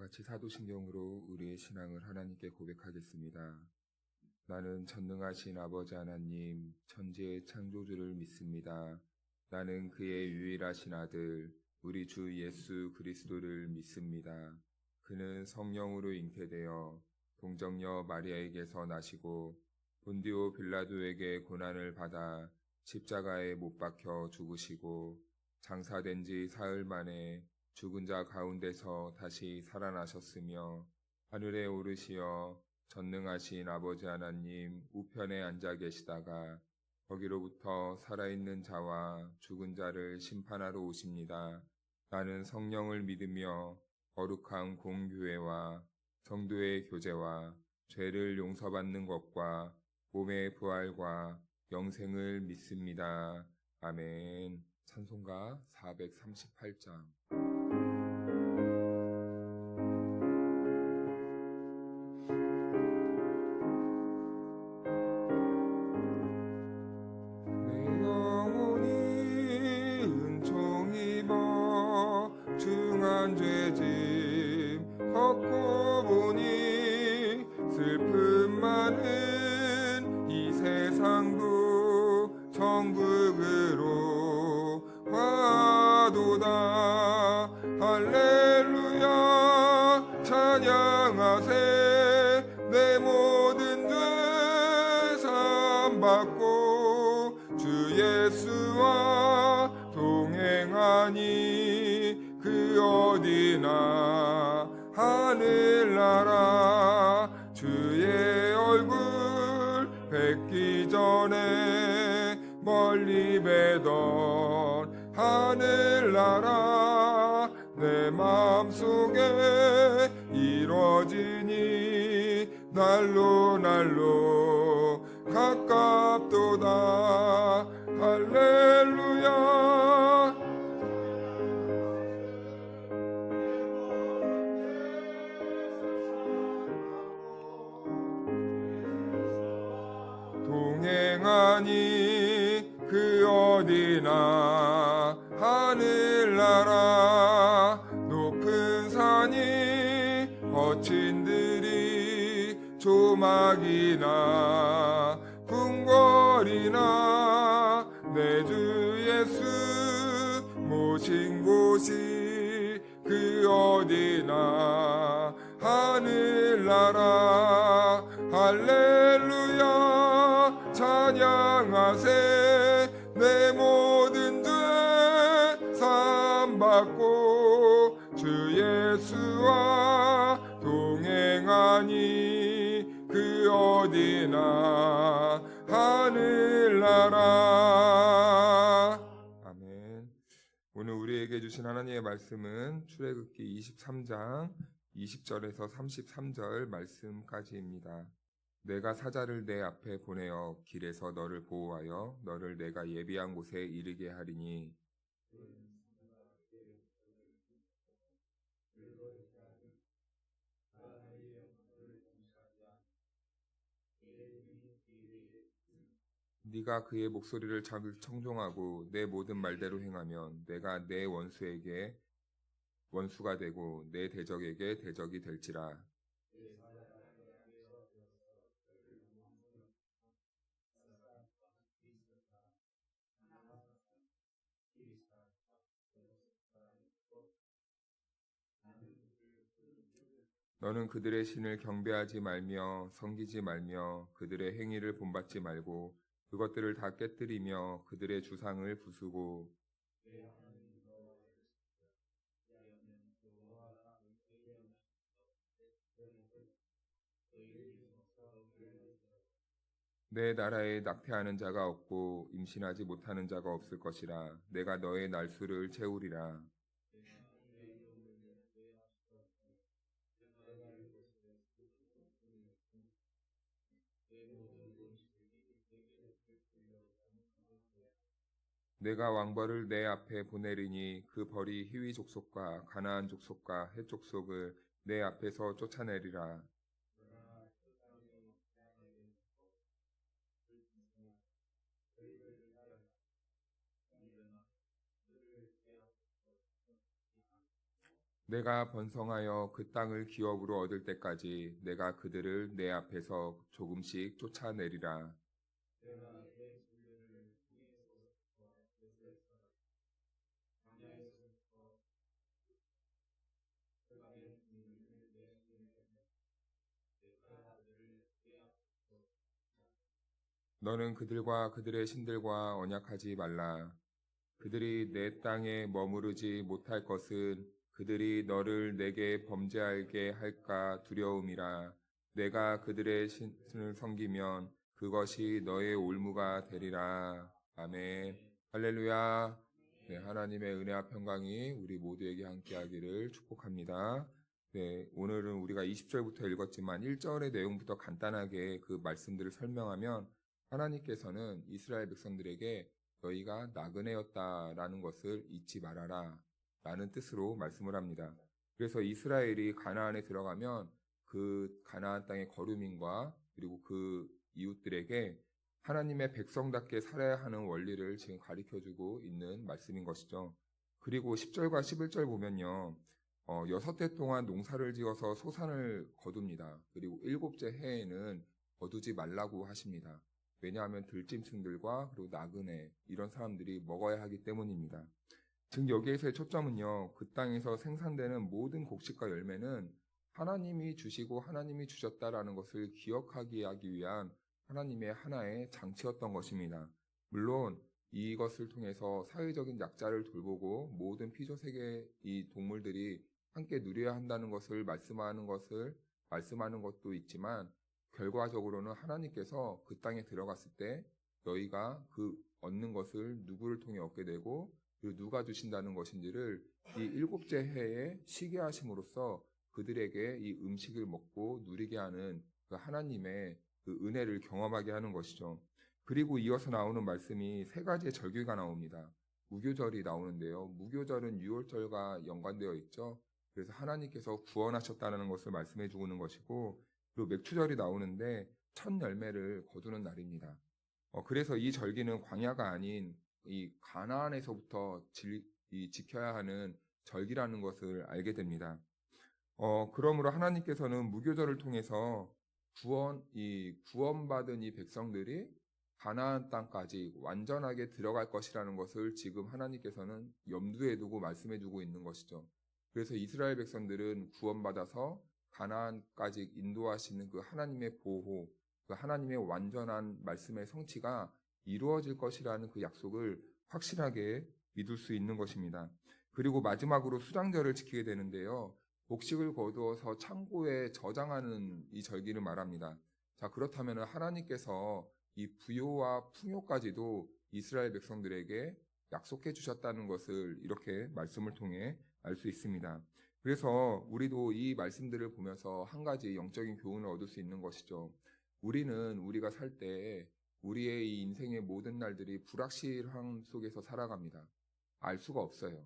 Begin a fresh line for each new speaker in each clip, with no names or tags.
같이 사도신경으로 우리의 신앙을 하나님께 고백하겠습니다. 나는 전능하신 아버지 하나님, 천지의 창조주를 믿습니다. 나는 그의 유일하신 아들, 우리 주 예수 그리스도를 믿습니다. 그는 성령으로 잉태되어 동정녀 마리아에게서 나시고 본디오 빌라도에게 고난을 받아 십자가에 못 박혀 죽으시고 장사된 지 사흘 만에 죽은 자 가운데서 다시 살아나셨으며 하늘에 오르시어 전능하신 아버지 하나님 우편에 앉아 계시다가 거기로부터 살아있는 자와 죽은 자를 심판하러 오십니다. 나는 성령을 믿으며 거룩한 공교회와 성도의 교제와 죄를 용서받는 것과 몸의 부활과 영생을 믿습니다. 아멘. 찬송가 438장. 내 영혼이 은총 입어 중한 죄짐 걷고 보니 슬픔 많은 이 세상도 천국으로 화도다. 할렐루야 찬양하세. 내 모든 죄 사함받고 주 예수와 동행하니 그 어디나 하늘나라 주의 얼굴 뵙기 전에 멀리 뵈던 하늘나라 내 마음속에 이루어지니 날로 날로 가깝도다. 할렐루야. 동행하니 그 어디나 하늘나라 높은 산이 거친 들이 조막이나 궁궐이나 내 주 예수 모신 곳이 그 어디나 하늘나라. 할렐루야 찬양하세. 내 모든 죄 사함받고 주 예수와 동행하니 그 어디나 하늘나라. 아멘. 오늘 우리에게 주신 하나님의 말씀은 출애굽기 23장 20절에서 33절 말씀까지입니다. 내가 사자를 내 앞에 보내어 길에서 너를 보호하여 너를 내가 예비한 곳에 이르게 하리니 네가 그의 목소리를 청종하고 내 모든 말대로 행하면 내가 내 원수에게 원수가 되고 내 대적에게 대적이 될지라. 너는 그들의 신을 경배하지 말며 섬기지 말며 그들의 행위를 본받지 말고 그것들을 다 깨뜨리며 그들의 주상을 부수고 내 나라에 낙태하는 자가 없고 임신하지 못하는 자가 없을 것이라. 내가 너의 날수를 채우리라. 내가 왕벌을 내 앞에 보내리니 그 벌이 히위 족속과 가나안 족속과 헷 족속을 내 앞에서 쫓아내리라. 내가 번성하여 그 땅을 기업으로 얻을 때까지 내가 그들을 내 앞에서 조금씩 쫓아내리라. 너는 그들과 그들의 신들과 언약하지 말라. 그들이 내 땅에 머무르지 못할 것은 그들이 너를 내게 범죄하게 할까 두려움이라. 내가 그들의 신을 섬기면 그것이 너의 올무가 되리라. 아멘. 할렐루야. 네, 하나님의 은혜와 평강이 우리 모두에게 함께하기를 축복합니다. 네, 오늘은 우리가 20절부터 읽었지만 1절의 내용부터 간단하게 그 말씀들을 설명하면 하나님께서는 이스라엘 백성들에게 너희가 나그네였다라는 것을 잊지 말아라 라는 뜻으로 말씀을 합니다. 그래서 이스라엘이 가나안에 들어가면 그 가나안 땅의 거류민과 그리고 그 이웃들에게 하나님의 백성답게 살아야 하는 원리를 지금 가르쳐주고 있는 말씀인 것이죠. 그리고 10절과 11절 보면요. 6해 동안 농사를 지어서 소산을 거둡니다. 그리고 7째 해에는 거두지 말라고 하십니다. 왜냐하면 들짐승들과 그리고 나그네 이런 사람들이 먹어야 하기 때문입니다. 즉 여기에서의 초점은요. 그 땅에서 생산되는 모든 곡식과 열매는 하나님이 주시고 하나님이 주셨다라는 것을 기억하게 하기 위한 하나님의 하나의 장치였던 것입니다. 물론 이것을 통해서 사회적인 약자를 돌보고 모든 피조세계 이 동물들이 함께 누려야 한다는 것을 말씀하는 것도 있지만 결과적으로는 하나님께서 그 땅에 들어갔을 때 너희가 그 얻는 것을 누구를 통해 얻게 되고 그리고 누가 주신다는 것인지를 이 7째 해에 쉬게 하심으로써 그들에게 이 음식을 먹고 누리게 하는 그 하나님의 그 은혜를 경험하게 하는 것이죠. 그리고 이어서 나오는 말씀이 3가지의 절기가 나옵니다. 무교절이 나오는데요. 무교절은 유월절과 연관되어 있죠. 그래서 하나님께서 구원하셨다는 것을 말씀해 주는 것이고 그리고 맥추절이 나오는데 첫 열매를 거두는 날입니다. 그래서 이 절기는 광야가 아닌 이 가나안에서부터 지켜야 하는 절기라는 것을 알게 됩니다. 그러므로 하나님께서는 무교절을 통해서 구원받은 이 백성들이 가나안 땅까지 완전하게 들어갈 것이라는 것을 지금 하나님께서는 염두에 두고 말씀해 주고 있는 것이죠. 그래서 이스라엘 백성들은 구원받아서 가나안까지 인도하시는 그 하나님의 보호, 그 하나님의 완전한 말씀의 성취가 이루어질 것이라는 그 약속을 확실하게 믿을 수 있는 것입니다. 그리고 마지막으로 수장절을 지키게 되는데요. 곡식을 거두어서 창고에 저장하는 이 절기를 말합니다. 자, 그렇다면 하나님께서 이 부요와 풍요까지도 이스라엘 백성들에게 약속해 주셨다는 것을 이렇게 말씀을 통해 알 수 있습니다. 그래서 우리도 이 말씀들을 보면서 한 가지 영적인 교훈을 얻을 수 있는 것이죠. 우리가 살 때 우리의 이 인생의 모든 날들이 불확실함 속에서 살아갑니다. 알 수가 없어요.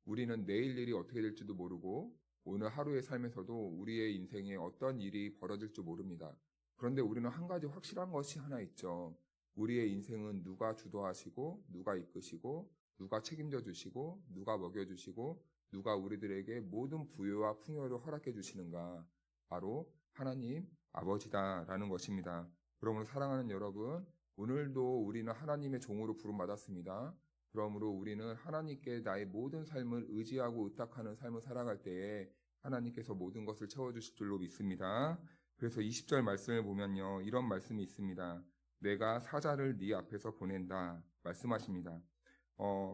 우리는 내일 일이 어떻게 될지도 모르고 오늘 하루의 삶에서도 우리의 인생에 어떤 일이 벌어질지 모릅니다. 그런데 우리는 한 가지 확실한 것이 하나 있죠. 우리의 인생은 누가 주도하시고 누가 이끄시고 누가 책임져 주시고 누가 먹여주시고 누가 우리들에게 모든 부요와 풍요를 허락해 주시는가? 바로 하나님 아버지다라는 것입니다. 그러므로 사랑하는 여러분, 오늘도 우리는 하나님의 종으로 부름받았습니다. 그러므로 우리는 하나님께 나의 모든 삶을 의지하고 의탁하는 삶을 살아갈 때에 하나님께서 모든 것을 채워주실 줄로 믿습니다. 그래서 20절 말씀을 보면요. 이런 말씀이 있습니다. 내가 사자를 네 앞에서 보낸다 말씀하십니다.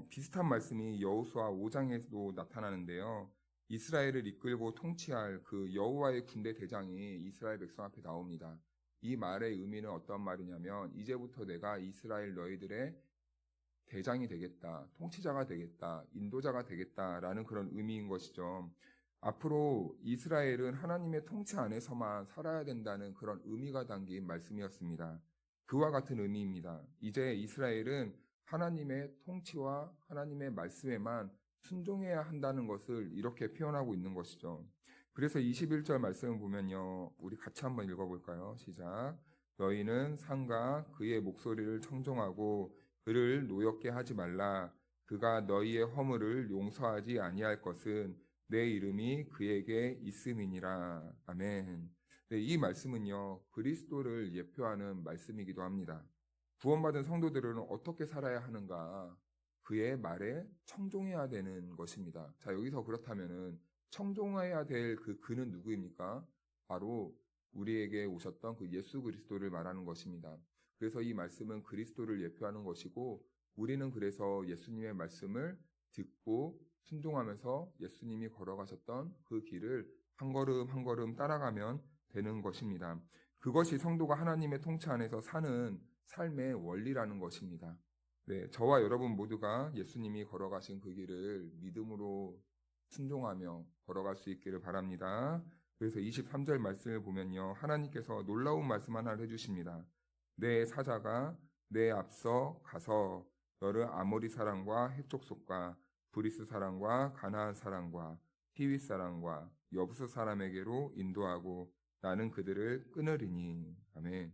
비슷한 말씀이 여호수아 5장에도 나타나는데요. 이스라엘을 이끌고 통치할 그 여호와의 군대 대장이 이스라엘 백성 앞에 나옵니다. 이 말의 의미는 어떤 말이냐면 이제부터 내가 이스라엘 너희들의 대장이 되겠다, 통치자가 되겠다, 인도자가 되겠다라는 그런 의미인 것이죠. 앞으로 이스라엘은 하나님의 통치 안에서만 살아야 된다는 그런 의미가 담긴 말씀이었습니다. 그와 같은 의미입니다. 이제 이스라엘은 하나님의 통치와 하나님의 말씀에만 순종해야 한다는 것을 이렇게 표현하고 있는 것이죠. 그래서 21절 말씀을 보면요. 우리 같이 한번 읽어볼까요? 시작. 너희는 상과 그의 목소리를 청종하고 그를 노엽게 하지 말라. 그가 너희의 허물을 용서하지 아니할 것은 내 이름이 그에게 있음이니라. 아멘. 네, 이 말씀은요, 그리스도를 예표하는 말씀이기도 합니다. 구원받은 성도들은 어떻게 살아야 하는가? 그의 말에 청종해야 되는 것입니다. 자, 여기서 그렇다면은 청종해야 될 그는 누구입니까? 바로 우리에게 오셨던 그 예수 그리스도를 말하는 것입니다. 그래서 이 말씀은 그리스도를 예표하는 것이고, 우리는 그래서 예수님의 말씀을 듣고 순종하면서 예수님이 걸어가셨던 그 길을 한 걸음 한 걸음 따라가면 되는 것입니다. 그것이 성도가 하나님의 통치 안에서 사는 삶의 원리라는 것입니다. 네, 저와 여러분 모두가 예수님이 걸어가신 그 길을 믿음으로 순종하며 걸어갈 수 있기를 바랍니다. 그래서 23절 말씀을 보면요, 하나님께서 놀라운 말씀 하나를 해주십니다. 내 사자가 내 앞서 가서 너를 아모리 사람과 해쪽 속과 브리스 사람과 가나안 사람과 히윗 사람과 여부스 사람에게로 인도하고 나는 그들을 끊으리니. 아멘.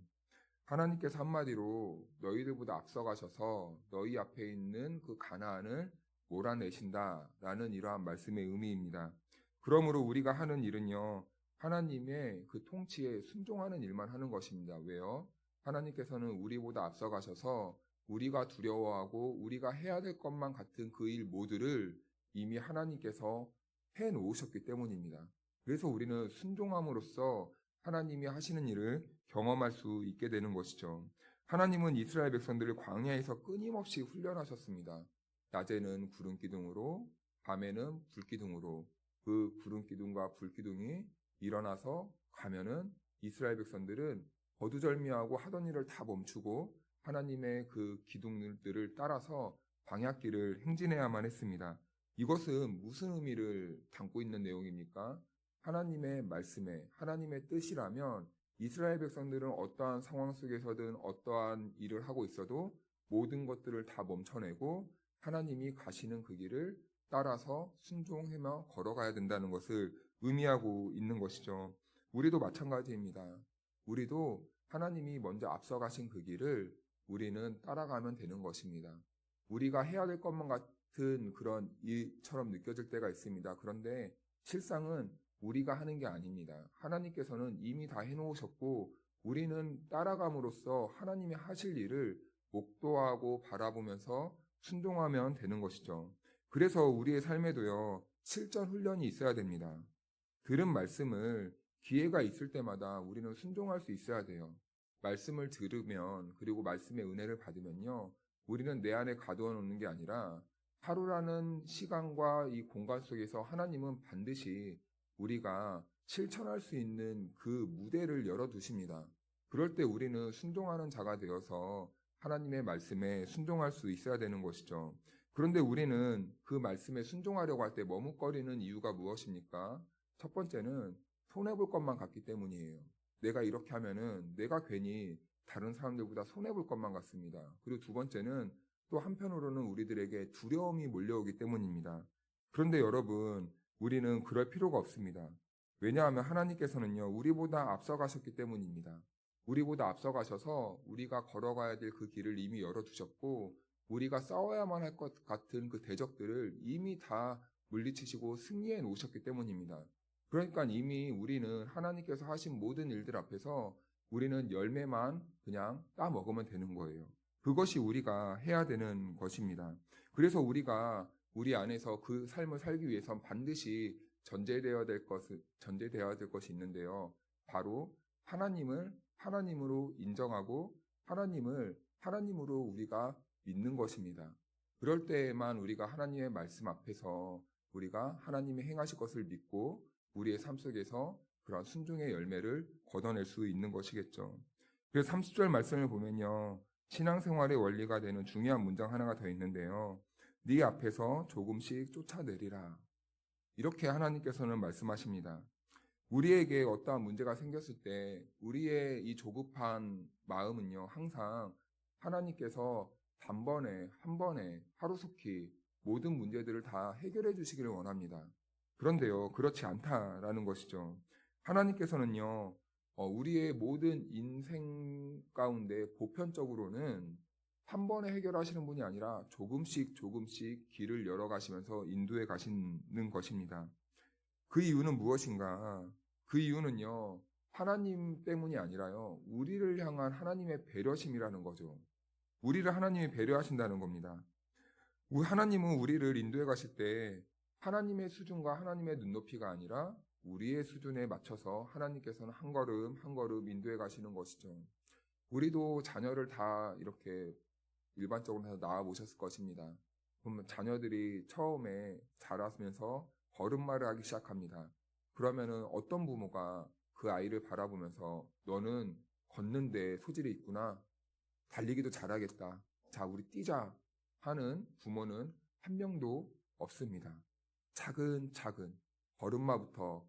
하나님께서 한마디로 너희들보다 앞서가셔서 너희 앞에 있는 그 가나안을 몰아내신다라는 이러한 말씀의 의미입니다. 그러므로 우리가 하는 일은요, 하나님의 그 통치에 순종하는 일만 하는 것입니다. 왜요? 하나님께서는 우리보다 앞서가셔서 우리가 두려워하고 우리가 해야 될 것만 같은 그 일 모두를 이미 하나님께서 해 놓으셨기 때문입니다. 그래서 우리는 순종함으로써 하나님이 하시는 일을 경험할 수 있게 되는 것이죠. 하나님은 이스라엘 백성들을 광야에서 끊임없이 훈련하셨습니다. 낮에는 구름 기둥으로, 밤에는 불 기둥으로, 그 구름 기둥과 불 기둥이 일어나서 가면은 이스라엘 백성들은 거두절미하고 하던 일을 다 멈추고 하나님의 그 기둥들을 따라서 광야길을 행진해야만 했습니다. 이것은 무슨 의미를 담고 있는 내용입니까? 하나님의 말씀에 하나님의 뜻이라면 이스라엘 백성들은 어떠한 상황 속에서든 어떠한 일을 하고 있어도 모든 것들을 다 멈춰내고 하나님이 가시는 그 길을 따라서 순종하며 걸어가야 된다는 것을 의미하고 있는 것이죠. 우리도 마찬가지입니다. 우리도 하나님이 먼저 앞서가신 그 길을 우리는 따라가면 되는 것입니다. 우리가 해야 될 것만 같은 그런 일처럼 느껴질 때가 있습니다. 그런데 실상은 우리가 하는 게 아닙니다. 하나님께서는 이미 다 해놓으셨고 우리는 따라감으로써 하나님이 하실 일을 목도하고 바라보면서 순종하면 되는 것이죠. 그래서 우리의 삶에도요, 실전 훈련이 있어야 됩니다. 들은 말씀을 기회가 있을 때마다 우리는 순종할 수 있어야 돼요. 말씀을 들으면 그리고 말씀의 은혜를 받으면요, 우리는 내 안에 가두어 놓는 게 아니라 하루라는 시간과 이 공간 속에서 하나님은 반드시 우리가 실천할 수 있는 그 무대를 열어두십니다. 그럴 때 우리는 순종하는 자가 되어서 하나님의 말씀에 순종할 수 있어야 되는 것이죠. 그런데 우리는 그 말씀에 순종하려고 할 때 머뭇거리는 이유가 무엇입니까? 첫 번째는 손해볼 것만 같기 때문이에요. 내가 이렇게 하면은 내가 괜히 다른 사람들보다 손해볼 것만 같습니다. 그리고 두 번째는 또 한편으로는 우리들에게 두려움이 몰려오기 때문입니다. 그런데 여러분, 우리는 그럴 필요가 없습니다. 왜냐하면 하나님께서는요, 우리보다 앞서가셨기 때문입니다. 우리보다 앞서가셔서 우리가 걸어가야 될 그 길을 이미 열어두셨고, 우리가 싸워야만 할 것 같은 그 대적들을 이미 다 물리치시고 승리해 놓으셨기 때문입니다. 그러니까 이미 우리는 하나님께서 하신 모든 일들 앞에서 우리는 열매만 그냥 따먹으면 되는 거예요. 그것이 우리가 해야 되는 것입니다. 그래서 우리가 우리 안에서 그 삶을 살기 위해선 반드시 전제되어야 될 것이 있는데요. 바로 하나님을 하나님으로 인정하고 하나님을 하나님으로 우리가 믿는 것입니다. 그럴 때에만 우리가 하나님의 말씀 앞에서 우리가 하나님이 행하실 것을 믿고 우리의 삶 속에서 그런 순종의 열매를 거둬낼 수 있는 것이겠죠. 그래서 30절 말씀을 보면요, 신앙생활의 원리가 되는 중요한 문장 하나가 더 있는데요. 네 앞에서 조금씩 쫓아내리라. 이렇게 하나님께서는 말씀하십니다. 우리에게 어떠한 문제가 생겼을 때 우리의 이 조급한 마음은요, 항상 하나님께서 단번에 한 번에 하루속히 모든 문제들을 다 해결해 주시기를 원합니다. 그런데요, 그렇지 않다라는 것이죠. 하나님께서는요, 우리의 모든 인생 가운데 보편적으로는 한 번에 해결하시는 분이 아니라 조금씩 조금씩 길을 열어가시면서 인도해 가시는 것입니다. 그 이유는 무엇인가? 그 이유는요, 하나님 때문이 아니라요, 우리를 향한 하나님의 배려심이라는 거죠. 우리를 하나님이 배려하신다는 겁니다. 하나님은 우리를 인도해 가실 때 하나님의 수준과 하나님의 눈높이가 아니라 우리의 수준에 맞춰서 하나님께서는 한 걸음 한 걸음 인도해 가시는 것이죠. 우리도 자녀를 다 이렇게 일반적으로 해서 낳아 보셨을 것입니다. 그러면 자녀들이 처음에 자라면서 걸음마를 하기 시작합니다. 그러면은 어떤 부모가 그 아이를 바라보면서 너는 걷는데 소질이 있구나. 달리기도 잘하겠다. 자, 우리 뛰자 하는 부모는 한 명도 없습니다. 차근차근 걸음마부터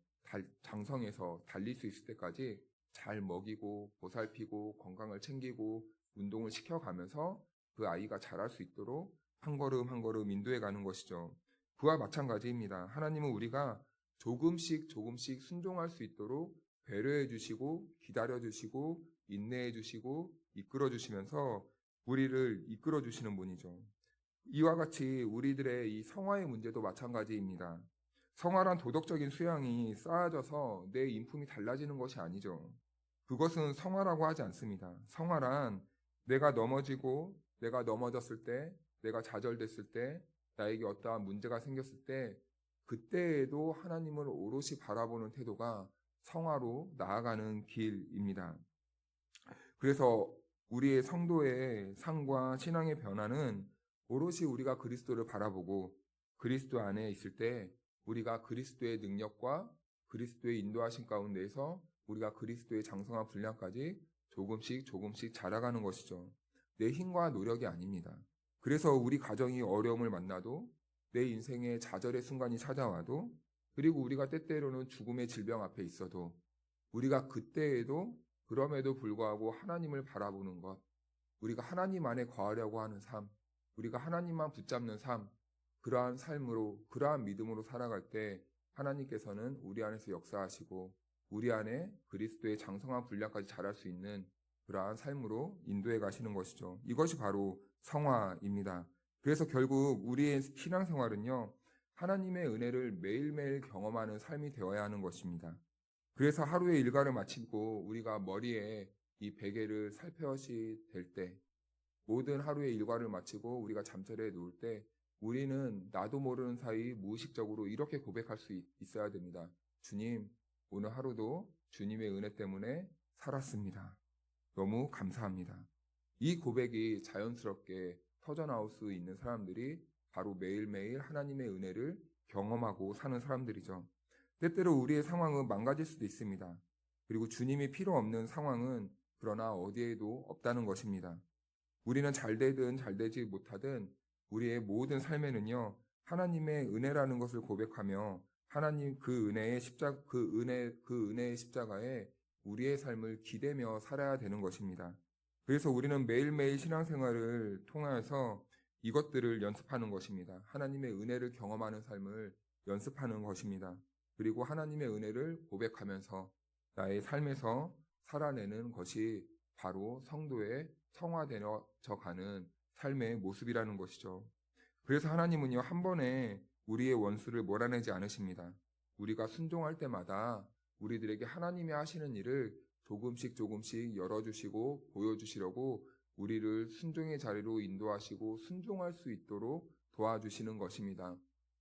장성해서 달릴 수 있을 때까지 잘 먹이고 보살피고 건강을 챙기고 운동을 시켜가면서 그 아이가 자랄 수 있도록 한 걸음 한 걸음 인도해 가는 것이죠. 그와 마찬가지입니다. 하나님은 우리가 조금씩 조금씩 순종할 수 있도록 배려해 주시고 기다려 주시고 인내해 주시고 이끌어 주시면서 우리를 이끌어 주시는 분이죠. 이와 같이 우리들의 이 성화의 문제도 마찬가지입니다. 성화란 도덕적인 수양이 쌓아져서 내 인품이 달라지는 것이 아니죠. 그것은 성화라고 하지 않습니다. 성화란 내가 넘어지고 내가 넘어졌을 때, 내가 좌절됐을 때, 나에게 어떠한 문제가 생겼을 때 그때에도 하나님을 오롯이 바라보는 태도가 성화로 나아가는 길입니다. 그래서 우리의 성도의 삶과 신앙의 변화는 오롯이 우리가 그리스도를 바라보고 그리스도 안에 있을 때 우리가 그리스도의 능력과 그리스도의 인도하심 가운데에서 우리가 그리스도의 장성한 분량까지 조금씩 조금씩 자라가는 것이죠. 내 힘과 노력이 아닙니다. 그래서 우리 가정이 어려움을 만나도 내 인생에 좌절의 순간이 찾아와도 그리고 우리가 때때로는 죽음의 질병 앞에 있어도 우리가 그때에도 그럼에도 불구하고 하나님을 바라보는 것, 우리가 하나님 안에 거하려고 하는 삶, 우리가 하나님만 붙잡는 삶, 그러한 삶으로, 그러한 믿음으로 살아갈 때 하나님께서는 우리 안에서 역사하시고 우리 안에 그리스도의 장성한 분량까지 자랄 수 있는 그러한 삶으로 인도해 가시는 것이죠. 이것이 바로 성화입니다. 그래서 결국 우리의 신앙생활은요, 하나님의 은혜를 매일매일 경험하는 삶이 되어야 하는 것입니다. 그래서 하루의 일과를 마치고 우리가 머리에 이 베개를 살펴시 될 때, 모든 하루의 일과를 마치고 우리가 잠자리에 누울 때 우리는 나도 모르는 사이 무의식적으로 이렇게 고백할 수 있어야 됩니다. 주님, 오늘 하루도 주님의 은혜 때문에 살았습니다. 너무 감사합니다. 이 고백이 자연스럽게 터져나올 수 있는 사람들이 바로 매일매일 하나님의 은혜를 경험하고 사는 사람들이죠. 때때로 우리의 상황은 망가질 수도 있습니다. 그리고 주님이 필요 없는 상황은 그러나 어디에도 없다는 것입니다. 우리는 잘 되든 잘 되지 못하든 우리의 모든 삶에는요, 하나님의 은혜라는 것을 고백하며 하나님 그 은혜의 십자가에 우리의 삶을 기대며 살아야 되는 것입니다. 그래서 우리는 매일매일 신앙생활을 통하여서 이것들을 연습하는 것입니다. 하나님의 은혜를 경험하는 삶을 연습하는 것입니다. 그리고 하나님의 은혜를 고백하면서 나의 삶에서 살아내는 것이 바로 성도의 성화되어 가는 삶의 모습이라는 것이죠. 그래서 하나님은요, 한 번에 우리의 원수를 몰아내지 않으십니다. 우리가 순종할 때마다 우리들에게 하나님이 하시는 일을 조금씩 조금씩 열어주시고 보여주시려고 우리를 순종의 자리로 인도하시고 순종할 수 있도록 도와주시는 것입니다.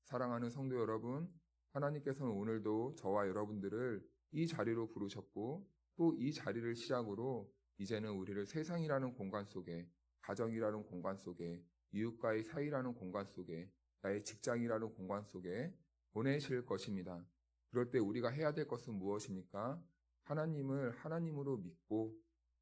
사랑하는 성도 여러분, 하나님께서는 오늘도 저와 여러분들을 이 자리로 부르셨고 또 이 자리를 시작으로 이제는 우리를 세상이라는 공간 속에, 가정이라는 공간 속에, 이웃과의 사이라는 공간 속에, 나의 직장이라는 공간 속에 보내실 것입니다. 그럴 때 우리가 해야 될 것은 무엇입니까? 하나님을 하나님으로 믿고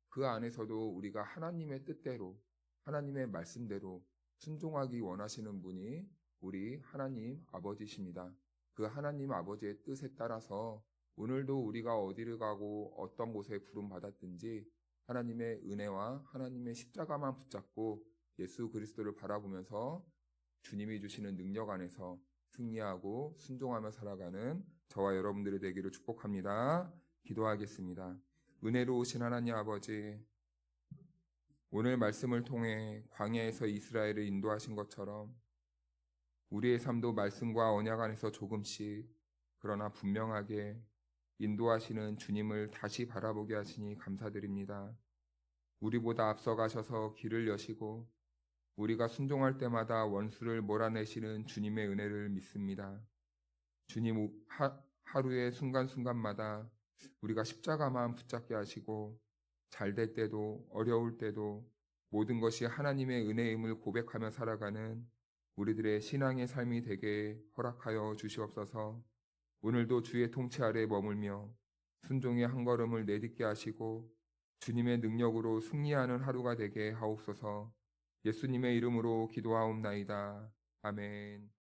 그 안에서도 우리가 하나님의 뜻대로, 하나님의 말씀대로 순종하기 원하시는 분이 우리 하나님 아버지십니다. 그 하나님 아버지의 뜻에 따라서 오늘도 우리가 어디를 가고 어떤 곳에 부름받았든지 하나님의 은혜와 하나님의 십자가만 붙잡고 예수 그리스도를 바라보면서 주님이 주시는 능력 안에서 승리하고 순종하며 살아가는 저와 여러분들이 되기를 축복합니다. 기도하겠습니다. 은혜로우신 하나님 아버지, 오늘 말씀을 통해 광야에서 이스라엘을 인도하신 것처럼 우리의 삶도 말씀과 언약 안에서 조금씩 그러나 분명하게 인도하시는 주님을 다시 바라보게 하시니 감사드립니다. 우리보다 앞서가셔서 길을 여시고 우리가 순종할 때마다 원수를 몰아내시는 주님의 은혜를 믿습니다. 주님 하루의 순간순간마다 우리가 십자가만 붙잡게 하시고 잘 될 때도 어려울 때도 모든 것이 하나님의 은혜임을 고백하며 살아가는 우리들의 신앙의 삶이 되게 허락하여 주시옵소서. 오늘도 주의 통치 아래 머물며 순종의 한 걸음을 내딛게 하시고 주님의 능력으로 승리하는 하루가 되게 하옵소서. 예수님의 이름으로 기도하옵나이다. 아멘.